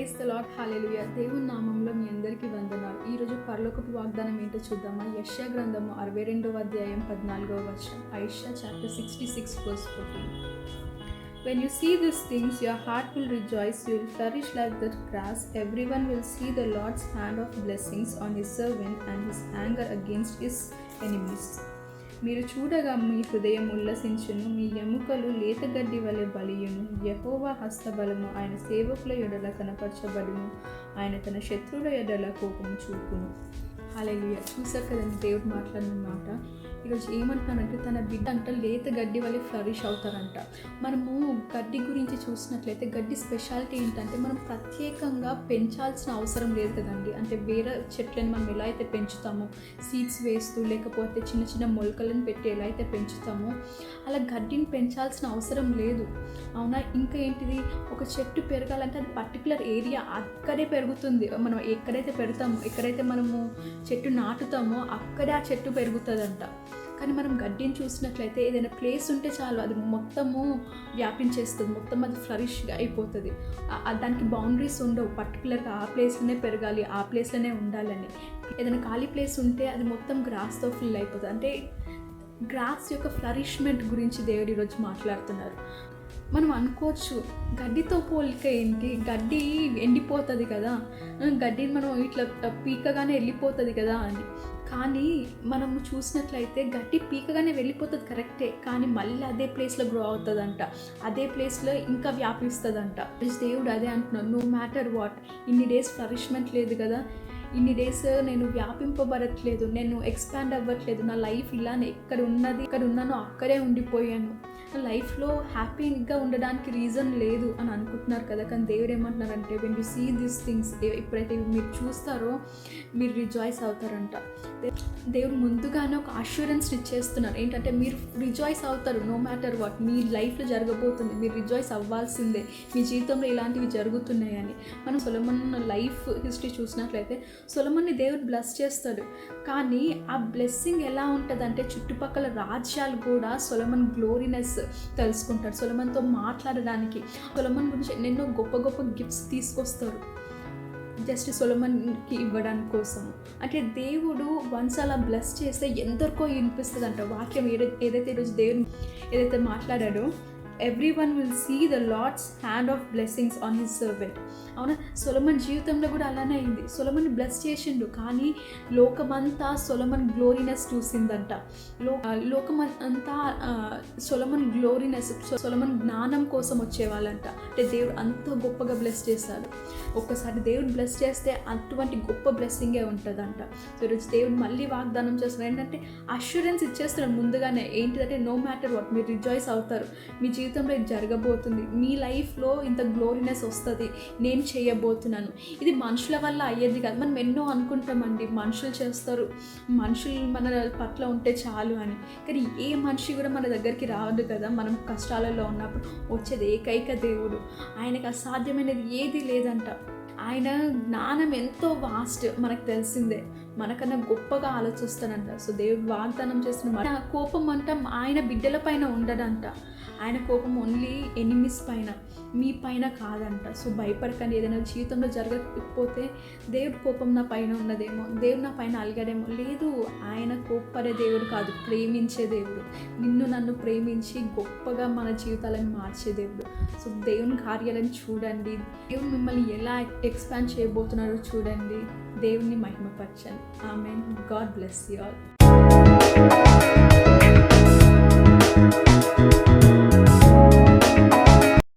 Praise the lord, హల్లెలూయా. దేవుని నామంలో మీ అందరికీ వందనాలు. ఈరోజు పరలోకపు వాగ్దానం ఏంటో చూద్దామా? యెషయా గ్రంథము 62వ అధ్యాయం 14వ వచనం. యెషయా chapter 66 verse 14. When you see these things, your heart will rejoice, you will flourish like the grass. Everyone will see the Lord's hand of blessings on his servant and his anger against his enemies. మీరు చూడగా మీ హృదయం ఉల్లసించును, మీ ఎముకలు లేతగడ్డి వలె బలియును. యెహోవా హస్తబలము ఆయన సేవకుల ఎడల కనపరచబడును, ఆయన తన శత్రువుల ఎడల కోపము చూపును. హల్లెలూయా. చూసారు కదండి దేవుడు మాట్లాడిన మాట. ఈరోజు ఏమంటున్నానంటే తన బిడ్డ అంట లేత గడ్డి వల్ల ఫ్లరిష్ అవుతారంట. మనము గడ్డి గురించి చూసినట్లయితే గడ్డి స్పెషాలిటీ ఏంటంటే మనం ప్రత్యేకంగా పెంచాల్సిన అవసరం లేదు కదండి. అంటే వేరే చెట్లను మనం ఎలా అయితే పెంచుతామో, సీడ్స్ వేస్తూ లేకపోతే చిన్న చిన్న మొలకలను పెట్టి ఎలా అయితే పెంచుతామో అలా గడ్డిని పెంచాల్సిన అవసరం లేదు, అవునా? ఇంకా ఏంటిది, ఒక చెట్టు పెరగాలంటే అది పర్టికులర్ ఏరియా అక్కడే పెరుగుతుంది. మనం ఎక్కడైతే పెడతామో, ఎక్కడైతే మనము చెట్టు నాటుతామో అక్కడే ఆ చెట్టు పెరుగుతుందంట. కానీ మనం గడ్డిని చూసినట్లయితే ఏదైనా ప్లేస్ ఉంటే చాలు అది మొత్తము వ్యాపించేస్తుంది, మొత్తం అది ఫ్లరిష్గా అయిపోతుంది. దానికి బౌండరీస్ ఉండవు, పర్టికులర్గా ఆ ప్లేస్లోనే పెరగాలి, ఆ ప్లేస్లోనే ఉండాలని. ఏదైనా ఖాళీ ప్లేస్ ఉంటే అది మొత్తం గ్రాస్తో ఫిల్ అయిపోతుంది. అంటే గ్రాస్ యొక్క ఫ్లరిష్మెంట్ గురించి దేవుడు ఈరోజు మాట్లాడుతున్నారు. మనం అనుకోవచ్చు గడ్డితో పోలిక ఏంటి, గడ్డి ఎండిపోతుంది కదా, గడ్డిని మనం ఇట్లా పీకగానే వెళ్ళిపోతుంది కదా అని. కానీ మనము చూసినట్లయితే గడ్డి పీకగానే వెళ్ళిపోతుంది కరెక్టే, కానీ మళ్ళీ అదే ప్లేస్లో గ్రో అవుతుందంట, అదే ప్లేస్లో ఇంకా వ్యాపిస్తుందంట. దేవుడు అదే అంటున్నాడు, నో మ్యాటర్ వాట్, ఇన్ని డేస్ ఫ్లరిష్మెంట్ లేదు కదా, ఇన్ని డేస్ నేను వ్యాపింపబడట్లేదు, నేను ఎక్స్పాండ్ అవ్వట్లేదు, నా లైఫ్ ఇలానే ఎక్కడ ఉన్నానో అక్కడే ఉండిపోయాను, నా లైఫ్లో హ్యాపీగా ఉండడానికి రీజన్ లేదు అని అనుకుంటున్నారు కదా. కానీ దేవుడు ఏమంటున్నారంటే, when you see these things, ఎప్పుడైతే మీరు చూస్తారో మీరు రిజాయిస్ అవుతారంట. దేవుడు ముందుగానే ఒక అష్యూరెన్స్ ఇచ్చేస్తున్నారు, ఏంటంటే మీరు రిజాయిస్ అవుతారు నో మ్యాటర్ వాట్. మీ లైఫ్లో జరగబోతుంది, మీరు రిజాయిస్ అవ్వాల్సిందే, మీ జీవితంలో ఇలాంటివి జరుగుతున్నాయని. మనం సొలొమన్ లైఫ్ హిస్టరీ చూసినట్లయితే సొలొమన్ని దేవుడు బ్లెస్ చేస్తాడు, కానీ ఆ బ్లెస్సింగ్ ఎలా ఉంటుందంటే చుట్టుపక్కల రాజ్యాలు కూడా సొలొమన్ గ్లోరీనెస్ తెలుసుకుంటాడు. సొలొమన్తో మాట్లాడడానికి, సొలొమన్ గురించి ఎన్నెన్నో గొప్ప గొప్ప గిఫ్ట్స్ తీసుకొస్తారు జస్ట్ సొలొమన్కి ఇవ్వడానికి కోసం. అంటే దేవుడు వన్స్ అలా బ్లెస్ చేస్తే ఎందరికో వినిపిస్తుంది అంట వాక్యం. ఏదైతే ఈరోజు దేవుడు ఏదైతే మాట్లాడాడో, everyone will see the lord's hand of blessings on his servant. అవునా, సొలొమన్ జీవితంలో కూడా అలానే అయింది. సొలొమన్ బ్లెస్ చేసిండు, కానీ లోకమంతా సొలొమన్ గ్లోరీనెస్ చూసిందంట. లోకమంతా సొలొమన్ గ్లోరీనెస్, సొలొమన్ జ్ఞానం కోసం వచ్చేవాళ్ళంట. అంటే దేవుడు అంత గొప్పగా బ్లెస్ చేశాడు. ఒక్కసారి దేవుడు బ్లెస్ చేస్తే అటువంటి గొప్ప బ్లెస్సింగే ఉంటుందంట. సో ఈరోజు దేవుడు మళ్ళీ వాగ్దానం చేస్తున్నాడు, ఏంటంటే అష్యూరెన్స్ ఇచ్చేస్తున్నాడు ముందుగానే. ఏంటిదంటే నో మ్యాటర్ వాట్, మీరు రిజాయిస్ అవుతారు, మీ జీవితంలో ఇది జరగబోతుంది, మీ లైఫ్లో ఇంత గ్లోరీనెస్ వస్తుంది, నేను చేయబోతున్నాను. ఇది మనుషుల వల్ల అయ్యేది కాదు. మనం ఎన్నో అనుకుంటామండి, మనుషులు చేస్తారు, మనుషులు మన పట్ల ఉంటే చాలు అని. కానీ ఏ మనిషి కూడా మన దగ్గరికి రావద్దు కదా. మనం కష్టాలలో ఉన్నప్పుడు వచ్చేది ఏకైక దేవుడు, ఆయనకు అసాధ్యమైనది ఏది లేదంట. ఆయన జ్ఞానం ఎంతో వాస్ట్, మనకు తెలిసిందే, మనకన్నా గొప్పగా ఆలోచిస్తాడంట. సో దేవుడు వాగ్దానం చేస్తున్న మన కోపం అంట ఆయన బిడ్డల పైన ఉండడంట. ఆయన కోపం ఓన్లీ ఎనిమిస్ పైన, మీ పైన కాదంట. సో భయపడకండి. ఏదైనా జీవితంలో జరగకపోతే దేవుడు కోపం నా పైన ఉన్నదేమో, దేవుడు నా పైన అలిగాడేమో, లేదు, ఆయన కోప్పడే దేవుడు కాదు, ప్రేమించే దేవుడు. నిన్ను నన్ను ప్రేమించి గొప్పగా మన జీవితాలను మార్చే దేవుడు. సో దేవుని కార్యాలను చూడండి, దేవుడు మిమ్మల్ని ఎలా ఎక్స్పాండ్ చేయబోతున్నారో చూడండి, దేవుని మహిమపరచండి. Amen. God bless you all.